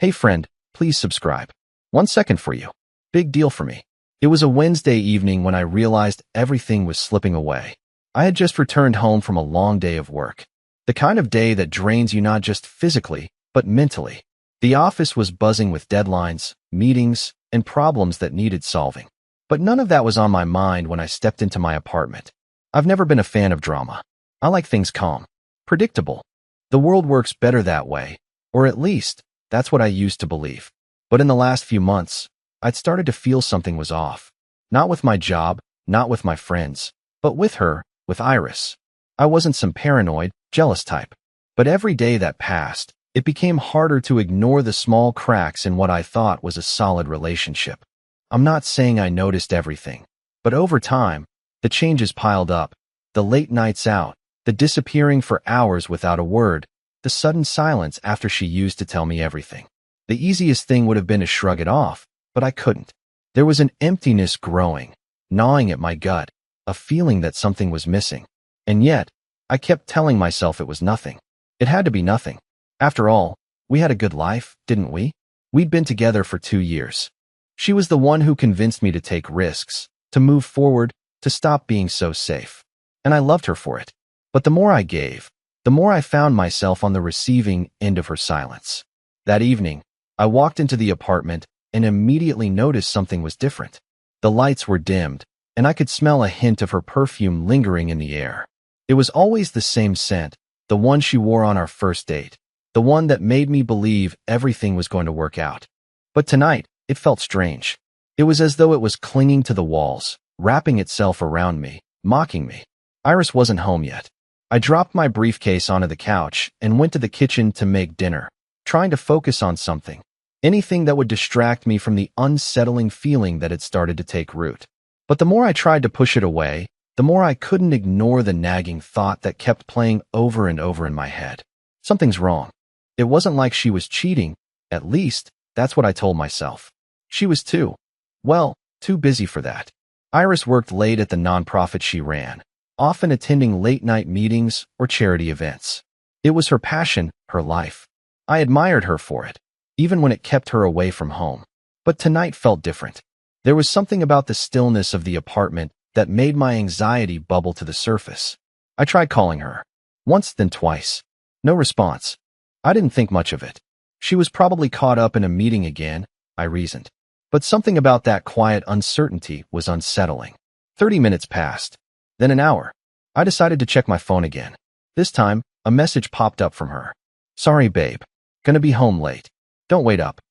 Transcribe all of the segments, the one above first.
Hey friend, please subscribe. 1 second for you. Big deal for me. It was a Wednesday evening when I realized everything was slipping away. I had just returned home from a long day of work. The kind of day that drains you not just physically, but mentally. The office was buzzing with deadlines, meetings, and problems that needed solving. But none of that was on my mind when I stepped into my apartment. I've never been a fan of drama. I like things calm, predictable. The world works better that way, or at least, that's what I used to believe. But in the last few months, I'd started to feel something was off. Not with my job, not with my friends, but with her, with Iris. I wasn't some paranoid, jealous type. But every day that passed, it became harder to ignore the small cracks in what I thought was a solid relationship. I'm not saying I noticed everything, but over time, the changes piled up. The late nights out, the disappearing for hours without a word, the sudden silence after she used to tell me everything. The easiest thing would have been to shrug it off, but I couldn't. There was an emptiness growing, gnawing at my gut, a feeling that something was missing. And yet, I kept telling myself it was nothing. It had to be nothing. After all, we had a good life, didn't we? We'd been together for 2 years. She was the one who convinced me to take risks, to move forward, to stop being so safe. And I loved her for it. But the more I gave, the more I found myself on the receiving end of her silence. That evening, I walked into the apartment and immediately noticed something was different. The lights were dimmed, and I could smell a hint of her perfume lingering in the air. It was always the same scent, the one she wore on our first date, the one that made me believe everything was going to work out. But tonight, it felt strange. It was as though it was clinging to the walls, wrapping itself around me, mocking me. Iris wasn't home yet. I dropped my briefcase onto the couch and went to the kitchen to make dinner, trying to focus on something, anything that would distract me from the unsettling feeling that had started to take root. But the more I tried to push it away, the more I couldn't ignore the nagging thought that kept playing over and over in my head. Something's wrong. It wasn't like she was cheating, at least, that's what I told myself. She was too. Well, too busy for that. Iris worked late at the nonprofit she ran, often attending late-night meetings or charity events. It was her passion, her life. I admired her for it, even when it kept her away from home. But tonight felt different. There was something about the stillness of the apartment that made my anxiety bubble to the surface. I tried calling her. Once, then twice. No response. I didn't think much of it. She was probably caught up in a meeting again, I reasoned. But something about that quiet uncertainty was unsettling. 30 minutes passed. Then an hour. I decided to check my phone again. This time, a message popped up from her. Sorry, babe. Gonna be home late. Don't wait up.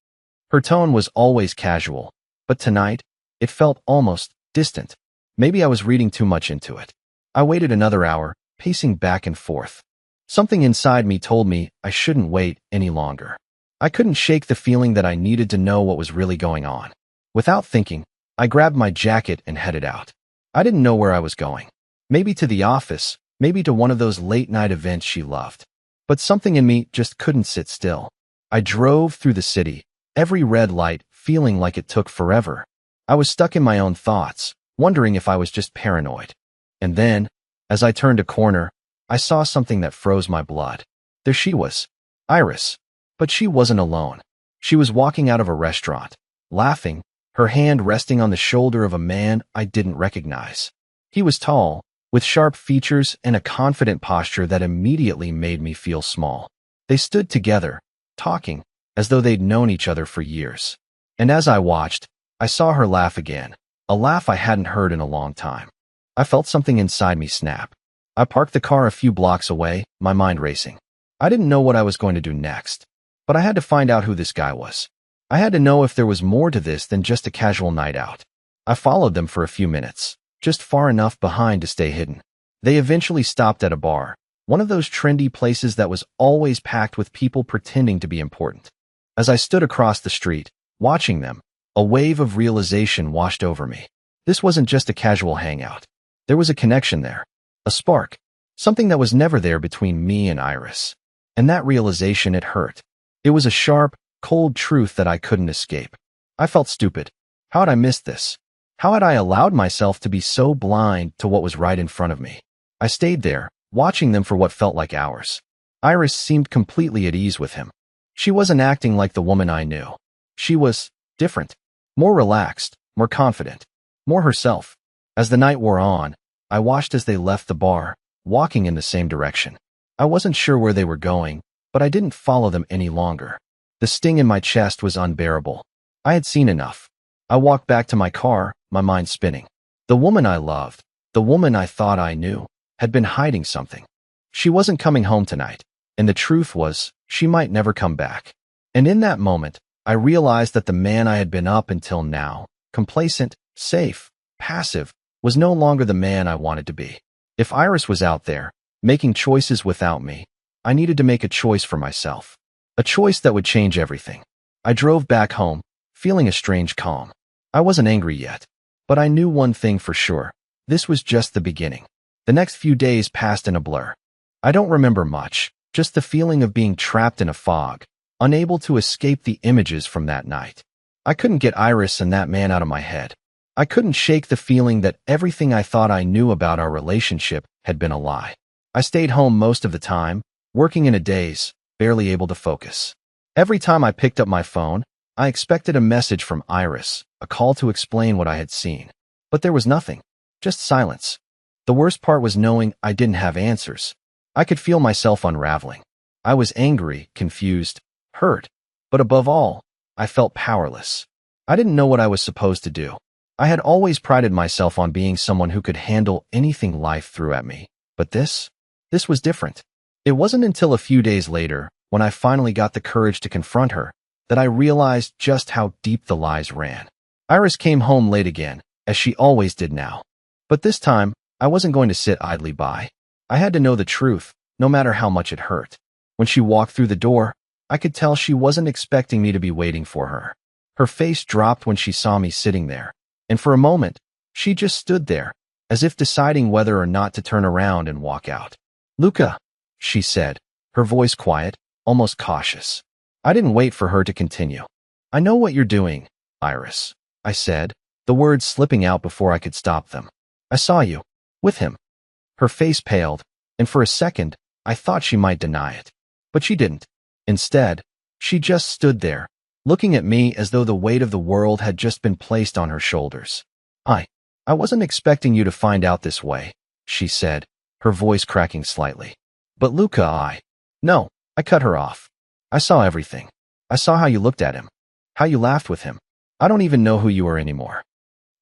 Her tone was always casual, but tonight, it felt almost distant. Maybe I was reading too much into it. I waited another hour, pacing back and forth. Something inside me told me I shouldn't wait any longer. I couldn't shake the feeling that I needed to know what was really going on. Without thinking, I grabbed my jacket and headed out. I didn't know where I was going. Maybe to the office, maybe to one of those late-night events she loved. But something in me just couldn't sit still. I drove through the city, every red light feeling like it took forever. I was stuck in my own thoughts, wondering if I was just paranoid. And then, as I turned a corner, I saw something that froze my blood. There she was, Iris. But she wasn't alone. She was walking out of a restaurant, laughing, her hand resting on the shoulder of a man I didn't recognize. He was tall, with sharp features and a confident posture that immediately made me feel small. They stood together, talking, as though they'd known each other for years. And as I watched, I saw her laugh again, a laugh I hadn't heard in a long time. I felt something inside me snap. I parked the car a few blocks away, my mind racing. I didn't know what I was going to do next, but I had to find out who this guy was. I had to know if there was more to this than just a casual night out. I followed them for a few minutes, just far enough behind to stay hidden. They eventually stopped at a bar, one of those trendy places that was always packed with people pretending to be important. As I stood across the street, watching them, a wave of realization washed over me. This wasn't just a casual hangout. There was a connection there, a spark, something that was never there between me and Iris. And that realization, it hurt. It was a sharp, cold truth that I couldn't escape. I felt stupid. How had I missed this? How had I allowed myself to be so blind to what was right in front of me? I stayed there, watching them for what felt like hours. Iris seemed completely at ease with him. She wasn't acting like the woman I knew. She was different, more relaxed, more confident, more herself. As the night wore on, I watched as they left the bar, walking in the same direction. I wasn't sure where they were going, but I didn't follow them any longer. The sting in my chest was unbearable. I had seen enough. I walked back to my car, my mind spinning. The woman I loved, the woman I thought I knew, had been hiding something. She wasn't coming home tonight, and the truth was, she might never come back. And in that moment, I realized that the man I had been up until now, complacent, safe, passive, was no longer the man I wanted to be. If Iris was out there, making choices without me, I needed to make a choice for myself. A choice that would change everything. I drove back home, feeling a strange calm. I wasn't angry yet, but I knew one thing for sure. This was just the beginning. The next few days passed in a blur. I don't remember much, just the feeling of being trapped in a fog, unable to escape the images from that night. I couldn't get Iris and that man out of my head. I couldn't shake the feeling that everything I thought I knew about our relationship had been a lie. I stayed home most of the time, working in a daze, barely able to focus. Every time I picked up my phone, I expected a message from Iris, a call to explain what I had seen. But there was nothing, just silence. The worst part was knowing I didn't have answers. I could feel myself unraveling. I was angry, confused, hurt, but above all, I felt powerless. I didn't know what I was supposed to do. I had always prided myself on being someone who could handle anything life threw at me. But this was different. It wasn't until a few days later, when I finally got the courage to confront her, that I realized just how deep the lies ran. Iris came home late again, as she always did now. But this time, I wasn't going to sit idly by. I had to know the truth, no matter how much it hurt. When she walked through the door, I could tell she wasn't expecting me to be waiting for her. Her face dropped when she saw me sitting there, and for a moment, she just stood there, as if deciding whether or not to turn around and walk out. "Luca," she said, her voice quiet, almost cautious. I didn't wait for her to continue. "I know what you're doing, Iris," I said, the words slipping out before I could stop them. "I saw you. With him." Her face paled, and for a second, I thought she might deny it. But she didn't. Instead, she just stood there, looking at me as though the weight of the world had just been placed on her shoulders. I wasn't expecting you to find out this way," she said, her voice cracking slightly. "But Luca, No," I cut her off. "I saw everything. I saw how you looked at him, how you laughed with him. I don't even know who you are anymore."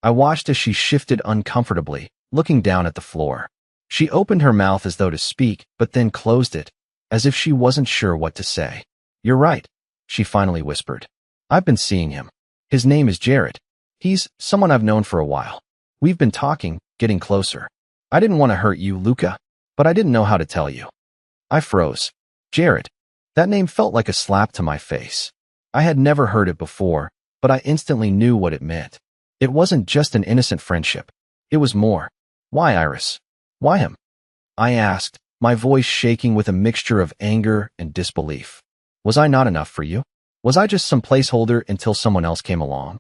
I watched as she shifted uncomfortably, looking down at the floor. She opened her mouth as though to speak, but then closed it, as if she wasn't sure what to say. "You're right," she finally whispered. "I've been seeing him. His name is Jared. He's someone I've known for a while. We've been talking, getting closer. I didn't want to hurt you, Luca, but I didn't know how to tell you." I froze. Jared. That name felt like a slap to my face. I had never heard it before, but I instantly knew what it meant. It wasn't just an innocent friendship. It was more. "Why, Iris? Why him?" I asked, my voice shaking with a mixture of anger and disbelief. Was I not enough for you? Was I just some placeholder until someone else came along?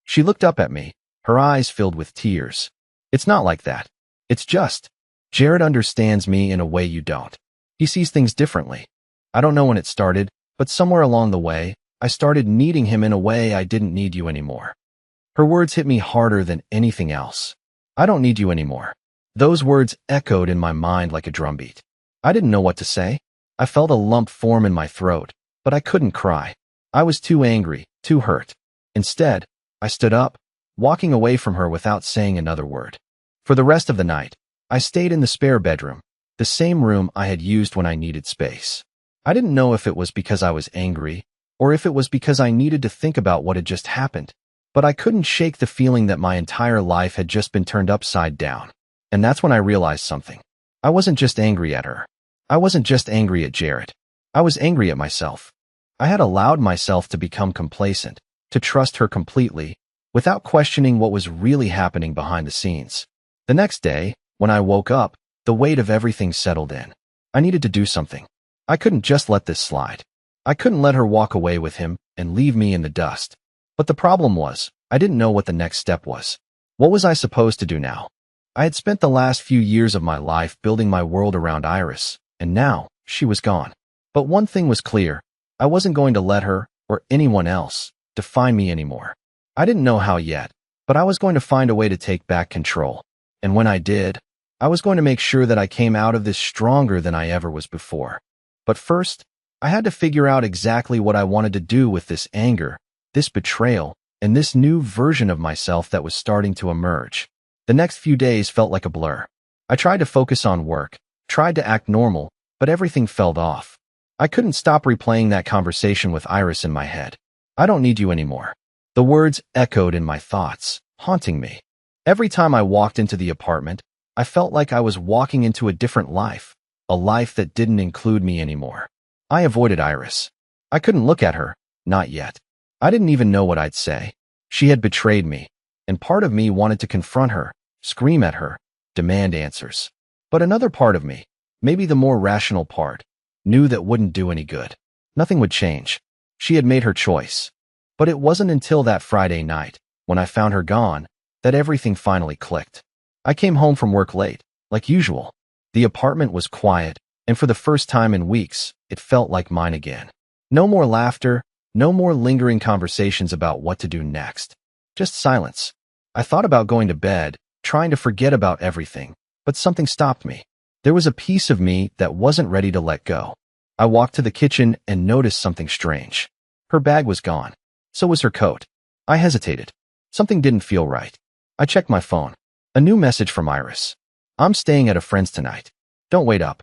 She looked up at me, her eyes filled with tears. "It's not like that. It's just, Jared understands me in a way you don't. He sees things differently. I don't know when it started, but somewhere along the way, I started needing him in a way I didn't need you anymore." Her words hit me harder than anything else. "I don't need you anymore." Those words echoed in my mind like a drumbeat. I didn't know what to say. I felt a lump form in my throat, but I couldn't cry. I was too angry, too hurt. Instead, I stood up, walking away from her without saying another word. For the rest of the night, I stayed in the spare bedroom, the same room I had used when I needed space. I didn't know if it was because I was angry, or if it was because I needed to think about what had just happened, but I couldn't shake the feeling that my entire life had just been turned upside down. And that's when I realized something. I wasn't just angry at her. I wasn't just angry at Jared. I was angry at myself. I had allowed myself to become complacent, to trust her completely, without questioning what was really happening behind the scenes. The next day, when I woke up, the weight of everything settled in. I needed to do something. I couldn't just let this slide. I couldn't let her walk away with him and leave me in the dust. But the problem was, I didn't know what the next step was. What was I supposed to do now? I had spent the last few years of my life building my world around Iris, and now she was gone. But one thing was clear. I wasn't going to let her, or anyone else, define me anymore. I didn't know how yet, but I was going to find a way to take back control. And when I did, I was going to make sure that I came out of this stronger than I ever was before. But first, I had to figure out exactly what I wanted to do with this anger, this betrayal, and this new version of myself that was starting to emerge. The next few days felt like a blur. I tried to focus on work, tried to act normal, but everything fell off. I couldn't stop replaying that conversation with Iris in my head. I don't need you anymore. The words echoed in my thoughts, haunting me. Every time I walked into the apartment, I felt like I was walking into a different life, a life that didn't include me anymore. I avoided Iris. I couldn't look at her, not yet. I didn't even know what I'd say. She had betrayed me, and part of me wanted to confront her, scream at her, demand answers. But another part of me, maybe the more rational part, knew that wouldn't do any good. Nothing would change. She had made her choice. But it wasn't until that Friday night, when I found her gone, that everything finally clicked. I came home from work late, like usual. The apartment was quiet, and for the first time in weeks, it felt like mine again. No more laughter, no more lingering conversations about what to do next. Just silence. I thought about going to bed, trying to forget about everything, but something stopped me. There was a piece of me that wasn't ready to let go. I walked to the kitchen and noticed something strange. Her bag was gone. So was her coat. I hesitated. Something didn't feel right. I checked my phone. A new message from Iris. I'm staying at a friend's tonight. Don't wait up.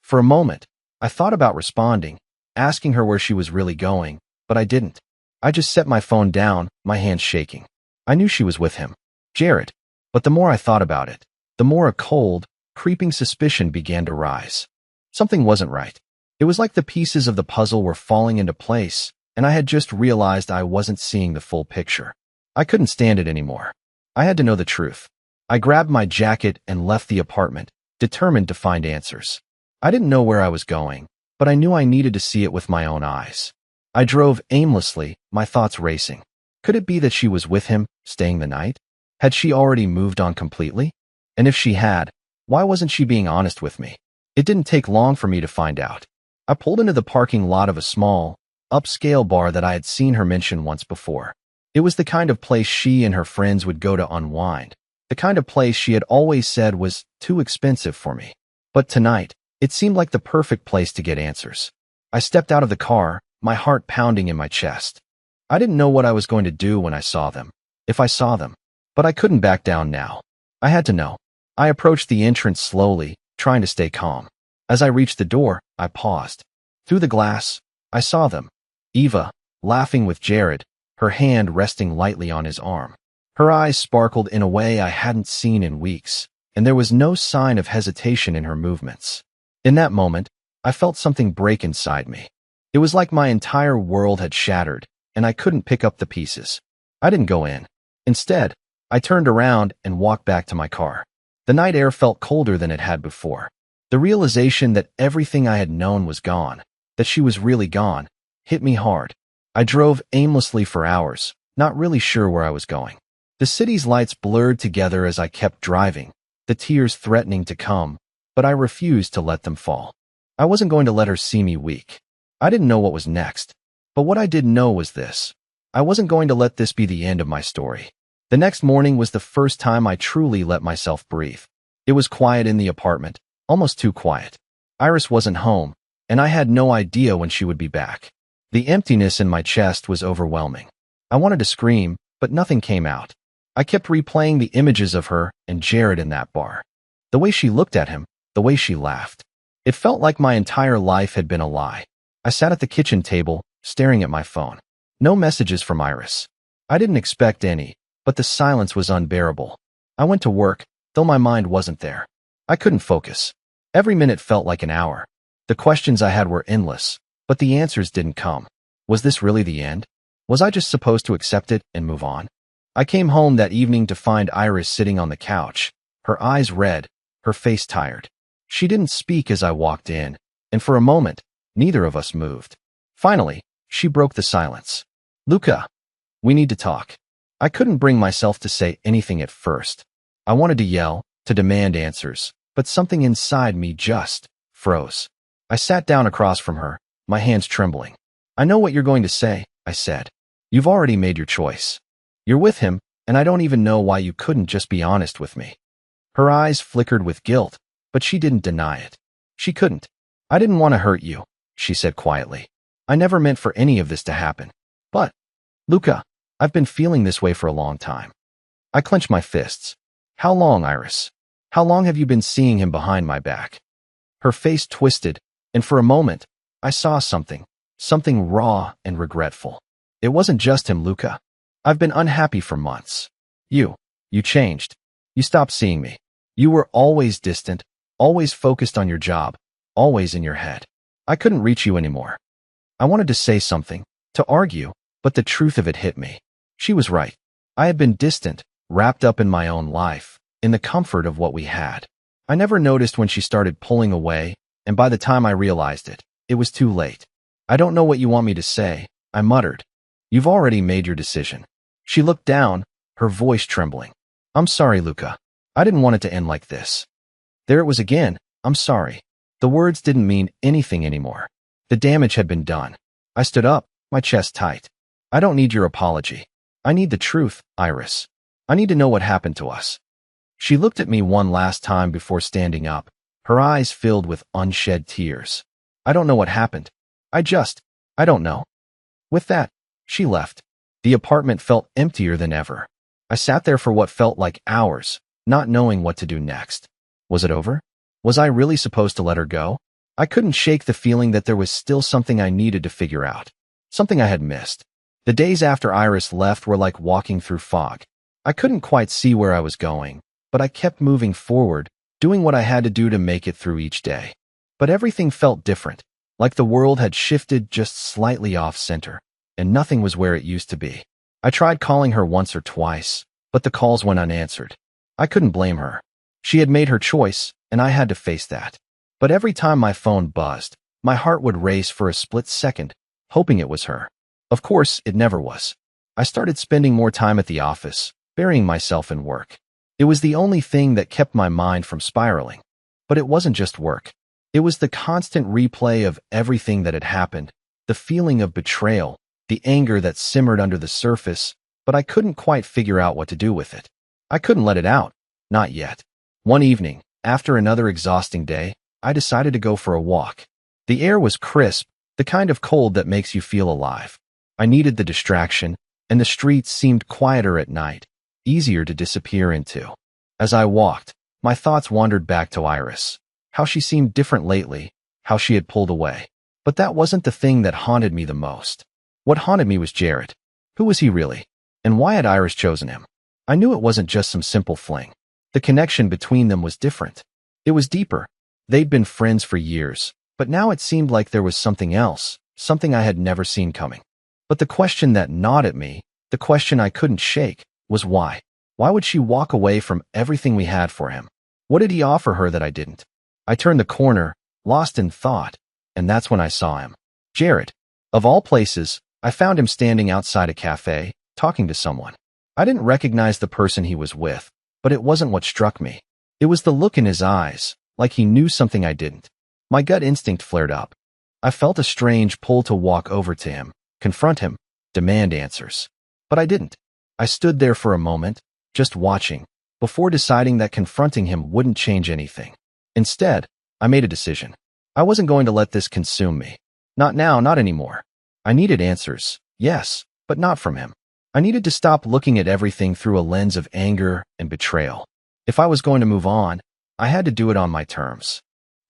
For a moment, I thought about responding, asking her where she was really going, but I didn't. I just set my phone down, my hands shaking. I knew she was with him, Jared. But the more I thought about it, the more a cold, creeping suspicion began to rise. Something wasn't right. It was like the pieces of the puzzle were falling into place, and I had just realized I wasn't seeing the full picture. I couldn't stand it anymore. I had to know the truth. I grabbed my jacket and left the apartment, determined to find answers. I didn't know where I was going, but I knew I needed to see it with my own eyes. I drove aimlessly, my thoughts racing. Could it be that she was with him, staying the night? Had she already moved on completely? And if she had, why wasn't she being honest with me? It didn't take long for me to find out. I pulled into the parking lot of a small, upscale bar that I had seen her mention once before. It was the kind of place she and her friends would go to unwind, the kind of place she had always said was too expensive for me. But tonight, it seemed like the perfect place to get answers. I stepped out of the car, my heart pounding in my chest. I didn't know what I was going to do when I saw them, if I saw them, but I couldn't back down now. I had to know. I approached the entrance slowly, trying to stay calm. As I reached the door, I paused. Through the glass, I saw them. Eva, laughing with Jared, her hand resting lightly on his arm. Her eyes sparkled in a way I hadn't seen in weeks, and there was no sign of hesitation in her movements. In that moment, I felt something break inside me. It was like my entire world had shattered, and I couldn't pick up the pieces. I didn't go in. Instead, I turned around and walked back to my car. The night air felt colder than it had before. The realization that everything I had known was gone, that she was really gone, hit me hard. I drove aimlessly for hours, not really sure where I was going. The city's lights blurred together as I kept driving, the tears threatening to come, but I refused to let them fall. I wasn't going to let her see me weak. I didn't know what was next, but what I did know was this. I wasn't going to let this be the end of my story. The next morning was the first time I truly let myself breathe. It was quiet in the apartment, almost too quiet. Iris wasn't home, and I had no idea when she would be back. The emptiness in my chest was overwhelming. I wanted to scream, but nothing came out. I kept replaying the images of her and Jared in that bar. The way she looked at him, the way she laughed. It felt like my entire life had been a lie. I sat at the kitchen table, staring at my phone. No messages from Iris. I didn't expect any, but the silence was unbearable. I went to work, though my mind wasn't there. I couldn't focus. Every minute felt like an hour. The questions I had were endless, but the answers didn't come. Was this really the end? Was I just supposed to accept it and move on? I came home that evening to find Iris sitting on the couch, her eyes red, her face tired. She didn't speak as I walked in, and for a moment, neither of us moved. Finally, she broke the silence. Luca, we need to talk. I couldn't bring myself to say anything at first. I wanted to yell, to demand answers, but something inside me just froze. I sat down across from her, my hands trembling. I know what you're going to say, I said. You've already made your choice. You're with him, and I don't even know why you couldn't just be honest with me. Her eyes flickered with guilt, but she didn't deny it. She couldn't. I didn't want to hurt you, she said quietly. I never meant for any of this to happen. But, Luca, I've been feeling this way for a long time. I clenched my fists. How long, Iris? How long have you been seeing him behind my back? Her face twisted, and for a moment, I saw something raw and regretful. It wasn't just him, Luca. I've been unhappy for months. You changed. You stopped seeing me. You were always distant, always focused on your job, always in your head. I couldn't reach you anymore. I wanted to say something, to argue, but the truth of it hit me. She was right. I had been distant, wrapped up in my own life, in the comfort of what we had. I never noticed when she started pulling away, and by the time I realized it, it was too late. I don't know what you want me to say, I muttered. You've already made your decision. She looked down, her voice trembling. I'm sorry, Luca. I didn't want it to end like this. There it was again. I'm sorry. The words didn't mean anything anymore. The damage had been done. I stood up, my chest tight. I don't need your apology. I need the truth, Iris. I need to know what happened to us. She looked at me one last time before standing up, her eyes filled with unshed tears. I don't know what happened. I don't know. With that, she left. The apartment felt emptier than ever. I sat there for what felt like hours, not knowing what to do next. Was it over? Was I really supposed to let her go? I couldn't shake the feeling that there was still something I needed to figure out. Something I had missed. The days after Iris left were like walking through fog. I couldn't quite see where I was going, but I kept moving forward, doing what I had to do to make it through each day. But everything felt different, like the world had shifted just slightly off-center, and nothing was where it used to be. I tried calling her once or twice, but the calls went unanswered. I couldn't blame her. She had made her choice, and I had to face that. But every time my phone buzzed, my heart would race for a split second, hoping it was her. Of course, it never was. I started spending more time at the office, burying myself in work. It was the only thing that kept my mind from spiraling. But it wasn't just work. It was the constant replay of everything that had happened, the feeling of betrayal, the anger that simmered under the surface, but I couldn't quite figure out what to do with it. I couldn't let it out. Not yet. One evening, after another exhausting day, I decided to go for a walk. The air was crisp, the kind of cold that makes you feel alive. I needed the distraction, and the streets seemed quieter at night, easier to disappear into. As I walked, my thoughts wandered back to Iris, how she seemed different lately, how she had pulled away. But that wasn't the thing that haunted me the most. What haunted me was Jared. Who was he really? And why had Iris chosen him? I knew it wasn't just some simple fling. The connection between them was different. It was deeper. They'd been friends for years, but now it seemed like there was something else, something I had never seen coming. But the question that gnawed at me, the question I couldn't shake, was why? Why would she walk away from everything we had for him? What did he offer her that I didn't? I turned the corner, lost in thought, and that's when I saw him. Jared. Of all places, I found him standing outside a cafe, talking to someone. I didn't recognize the person he was with, but it wasn't what struck me. It was the look in his eyes, like he knew something I didn't. My gut instinct flared up. I felt a strange pull to walk over to him, confront him, demand answers. But I didn't. I stood there for a moment, just watching, before deciding that confronting him wouldn't change anything. Instead, I made a decision. I wasn't going to let this consume me. Not now, not anymore. I needed answers, yes, but not from him. I needed to stop looking at everything through a lens of anger and betrayal. If I was going to move on, I had to do it on my terms.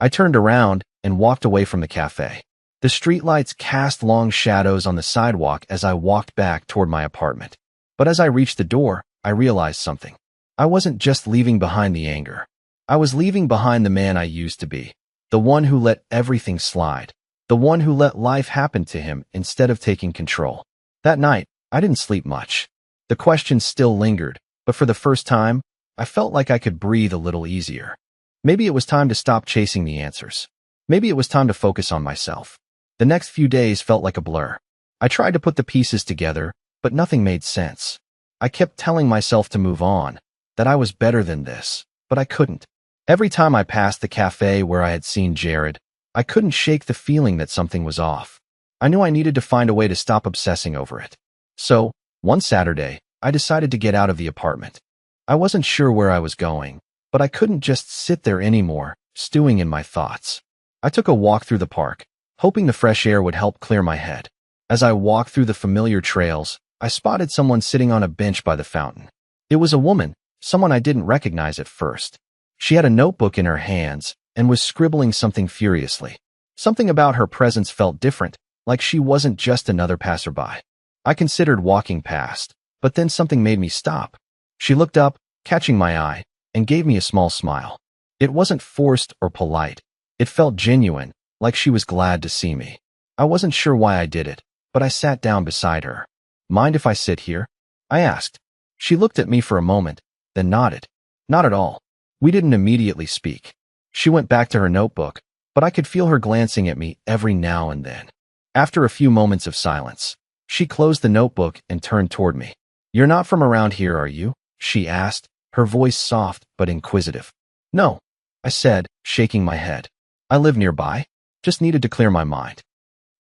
I turned around and walked away from the cafe. The streetlights cast long shadows on the sidewalk as I walked back toward my apartment. But as I reached the door, I realized something. I wasn't just leaving behind the anger. I was leaving behind the man I used to be, the one who let everything slide, the one who let life happen to him instead of taking control. That night, I didn't sleep much. The questions still lingered, but for the first time, I felt like I could breathe a little easier. Maybe it was time to stop chasing the answers. Maybe it was time to focus on myself. The next few days felt like a blur. I tried to put the pieces together, but nothing made sense. I kept telling myself to move on, that I was better than this, but I couldn't. Every time I passed the cafe where I had seen Jared, I couldn't shake the feeling that something was off. I knew I needed to find a way to stop obsessing over it. So, one Saturday, I decided to get out of the apartment. I wasn't sure where I was going, but I couldn't just sit there anymore, stewing in my thoughts. I took a walk through the park, hoping the fresh air would help clear my head. As I walked through the familiar trails, I spotted someone sitting on a bench by the fountain. It was a woman, someone I didn't recognize at first. She had a notebook in her hands and was scribbling something furiously. Something about her presence felt different, like she wasn't just another passerby. I considered walking past, but then something made me stop. She looked up, catching my eye, and gave me a small smile. It wasn't forced or polite. It felt genuine, like she was glad to see me. I wasn't sure why I did it, but I sat down beside her. "Mind if I sit here?" I asked. She looked at me for a moment, then nodded. Not at all. We didn't immediately speak. She went back to her notebook, but I could feel her glancing at me every now and then. After a few moments of silence, she closed the notebook and turned toward me. "You're not from around here, are you?" she asked, her voice soft but inquisitive. "No," I said, shaking my head. "I live nearby. Just needed to clear my mind."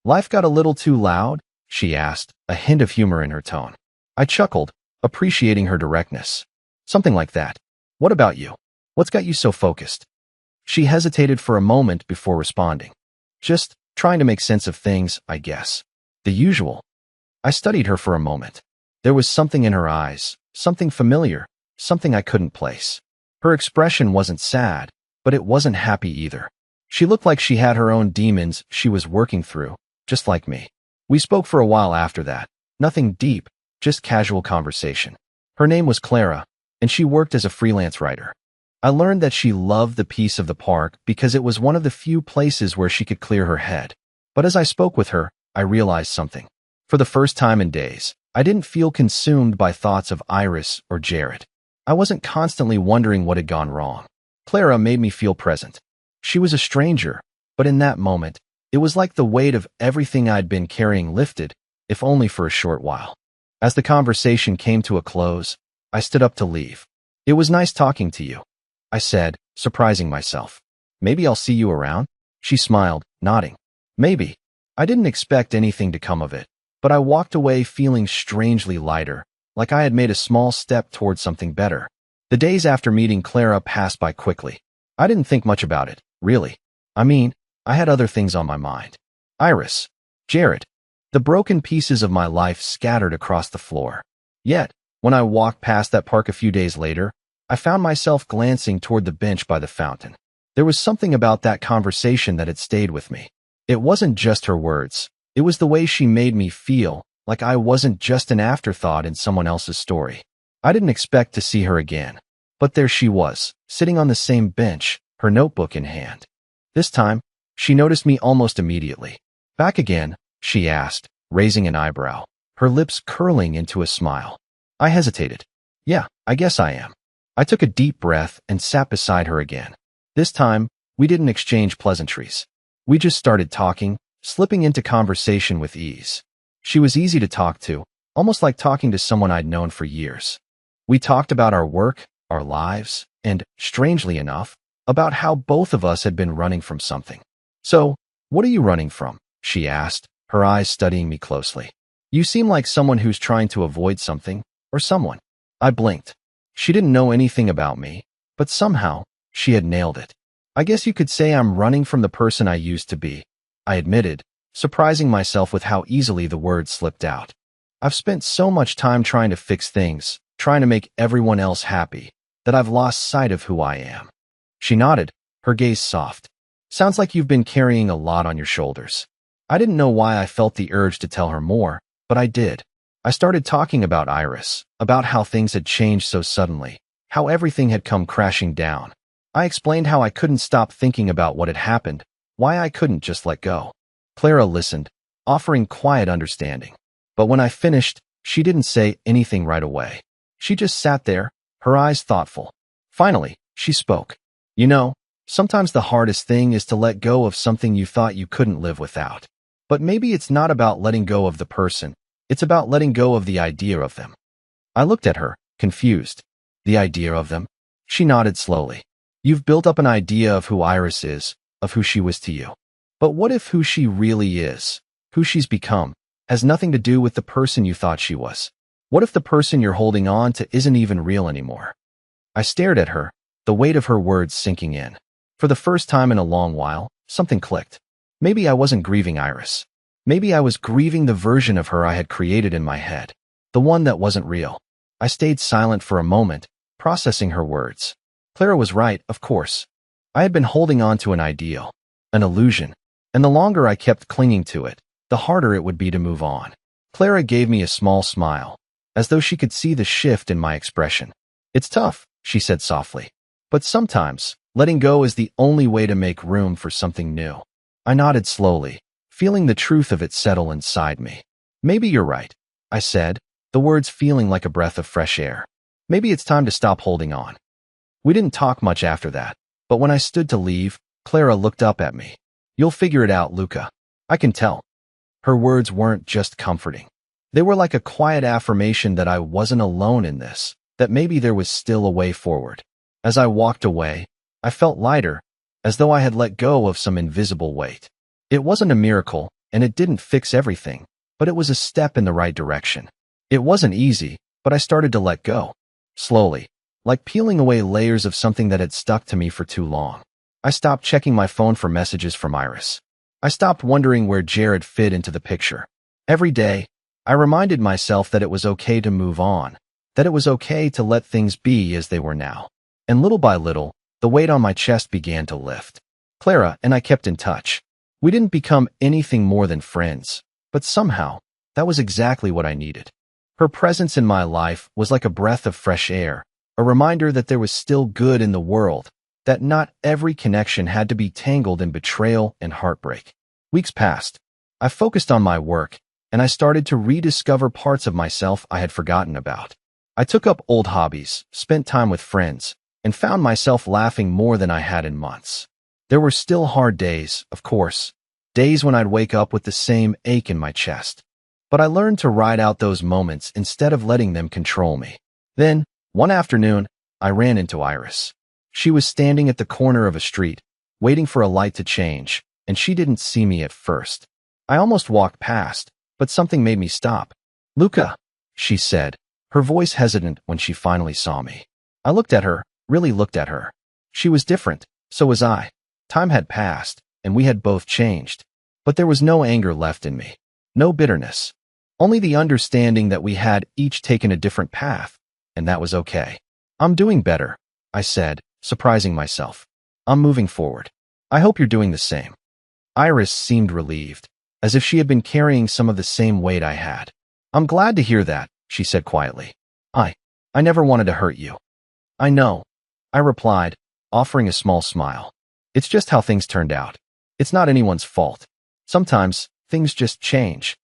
"Life got a little too loud?" she asked, a hint of humor in her tone. I chuckled, appreciating her directness. "Something like that. What about you? What's got you so focused?" She hesitated for a moment before responding. "Just trying to make sense of things, I guess. The usual." I studied her for a moment. There was something in her eyes, something familiar, something I couldn't place. Her expression wasn't sad, but it wasn't happy either. She looked like she had her own demons she was working through, just like me. We spoke for a while after that. Nothing deep, just casual conversation. Her name was Clara, and she worked as a freelance writer. I learned that she loved the peace of the park because it was one of the few places where she could clear her head. But as I spoke with her, I realized something. For the first time in days, I didn't feel consumed by thoughts of Iris or Jared. I wasn't constantly wondering what had gone wrong. Clara made me feel present. She was a stranger, but in that moment, it was like the weight of everything I'd been carrying lifted, if only for a short while. As the conversation came to a close, I stood up to leave. "It was nice talking to you," I said, surprising myself. "Maybe I'll see you around?" She smiled, nodding. "Maybe." I didn't expect anything to come of it, but I walked away feeling strangely lighter, like I had made a small step toward something better. The days after meeting Clara passed by quickly. I didn't think much about it, really. I mean, I had other things on my mind. Iris, Jared, the broken pieces of my life scattered across the floor. Yet, when I walked past that park a few days later, I found myself glancing toward the bench by the fountain. There was something about that conversation that had stayed with me. It wasn't just her words. It was the way she made me feel, like I wasn't just an afterthought in someone else's story. I didn't expect to see her again, but there she was, sitting on the same bench, her notebook in hand. This time, she noticed me almost immediately. "Back again?" she asked, raising an eyebrow, her lips curling into a smile. I hesitated. "Yeah, I guess I am." I took a deep breath and sat beside her again. This time, we didn't exchange pleasantries. We just started talking, slipping into conversation with ease. She was easy to talk to, almost like talking to someone I'd known for years. We talked about our work, our lives, and, strangely enough, about how both of us had been running from something. "So, what are you running from?" she asked, her eyes studying me closely. "You seem like someone who's trying to avoid something, or someone." I blinked. She didn't know anything about me, but somehow, she had nailed it. "I guess you could say I'm running from the person I used to be," I admitted, surprising myself with how easily the words slipped out. "I've spent so much time trying to fix things, trying to make everyone else happy, that I've lost sight of who I am." She nodded, her gaze soft. "Sounds like you've been carrying a lot on your shoulders." I didn't know why I felt the urge to tell her more, but I did. I started talking about Iris, about how things had changed so suddenly, how everything had come crashing down. I explained how I couldn't stop thinking about what had happened, why I couldn't just let go. Clara listened, offering quiet understanding. But when I finished, she didn't say anything right away. She just sat there, her eyes thoughtful. Finally, she spoke. "You know, sometimes the hardest thing is to let go of something you thought you couldn't live without. But maybe it's not about letting go of the person, it's about letting go of the idea of them." I looked at her, confused. "The idea of them?" She nodded slowly. "You've built up an idea of who Iris is, of who she was to you. But what if who she really is, Who she's become has nothing to do with the person you thought she was. What if the person you're holding on to isn't even real anymore? I stared at her, the weight of her words sinking in. For the first time in a long while, something clicked. Maybe I wasn't grieving Iris. Maybe I was grieving the version of her I had created in my head, the one that wasn't real. I stayed silent for a moment, processing her words. Clara was right, of course. I had been holding on to an ideal, an illusion, and the longer I kept clinging to it, the harder it would be to move on. Clara gave me a small smile, as though she could see the shift in my expression. It's tough, she said softly. But sometimes, letting go is the only way to make room for something new. I nodded slowly, feeling the truth of it settle inside me. Maybe you're right, I said, the words feeling like a breath of fresh air. Maybe it's time to stop holding on. We didn't talk much after that, but when I stood to leave, Clara looked up at me. You'll figure it out, Luca. I can tell. Her words weren't just comforting. They were like a quiet affirmation that I wasn't alone in this, that maybe there was still a way forward. As I walked away, I felt lighter, as though I had let go of some invisible weight. It wasn't a miracle, and it didn't fix everything, but it was a step in the right direction. It wasn't easy, but I started to let go. Slowly, like peeling away layers of something that had stuck to me for too long. I stopped checking my phone for messages from Iris. I stopped wondering where Jared fit into the picture. Every day, I reminded myself that it was okay to move on, that it was okay to let things be as they were now. And little by little, the weight on my chest began to lift. Clara and I kept in touch. We didn't become anything more than friends, but somehow, that was exactly what I needed. Her presence in my life was like a breath of fresh air, a reminder that there was still good in the world, that not every connection had to be tangled in betrayal and heartbreak. Weeks passed. I focused on my work, and I started to rediscover parts of myself I had forgotten about. I took up old hobbies, spent time with friends, and found myself laughing more than I had in months. There were still hard days, of course, days when I'd wake up with the same ache in my chest. But I learned to ride out those moments instead of letting them control me. Then, one afternoon, I ran into Iris. She was standing at the corner of a street, waiting for a light to change, and she didn't see me at first. I almost walked past, but something made me stop. Luca, she said, her voice hesitant when she finally saw me. I looked at her, really looked at her. She was different, so was I. Time had passed, and we had both changed. But there was no anger left in me, no bitterness. Only the understanding that we had each taken a different path, and that was okay. I'm doing better, I said, surprising myself. I'm moving forward. I hope you're doing the same. Iris seemed relieved, as if she had been carrying some of the same weight I had. I'm glad to hear that, she said quietly. I never wanted to hurt you. I know, I replied, offering a small smile. It's just how things turned out. It's not anyone's fault. Sometimes, things just change.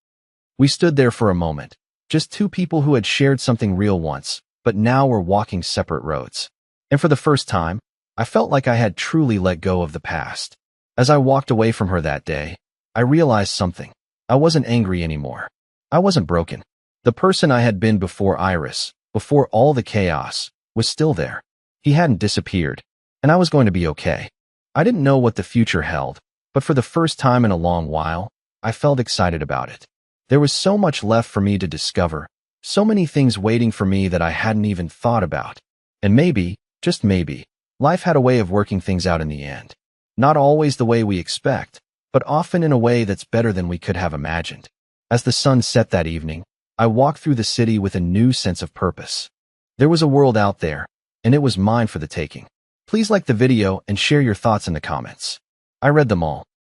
We stood there for a moment, just two people who had shared something real once, but now were walking separate roads. And for the first time, I felt like I had truly let go of the past. As I walked away from her that day, I realized something. I wasn't angry anymore. I wasn't broken. The person I had been before Iris, before all the chaos, was still there. He hadn't disappeared, and I was going to be okay. I didn't know what the future held, but for the first time in a long while, I felt excited about it. There was so much left for me to discover, so many things waiting for me that I hadn't even thought about. And maybe, just maybe, life had a way of working things out in the end. Not always the way we expect, but often in a way that's better than we could have imagined. As the sun set that evening, I walked through the city with a new sense of purpose. There was a world out there, and it was mine for the taking. Please like the video and share your thoughts in the comments. I read them all,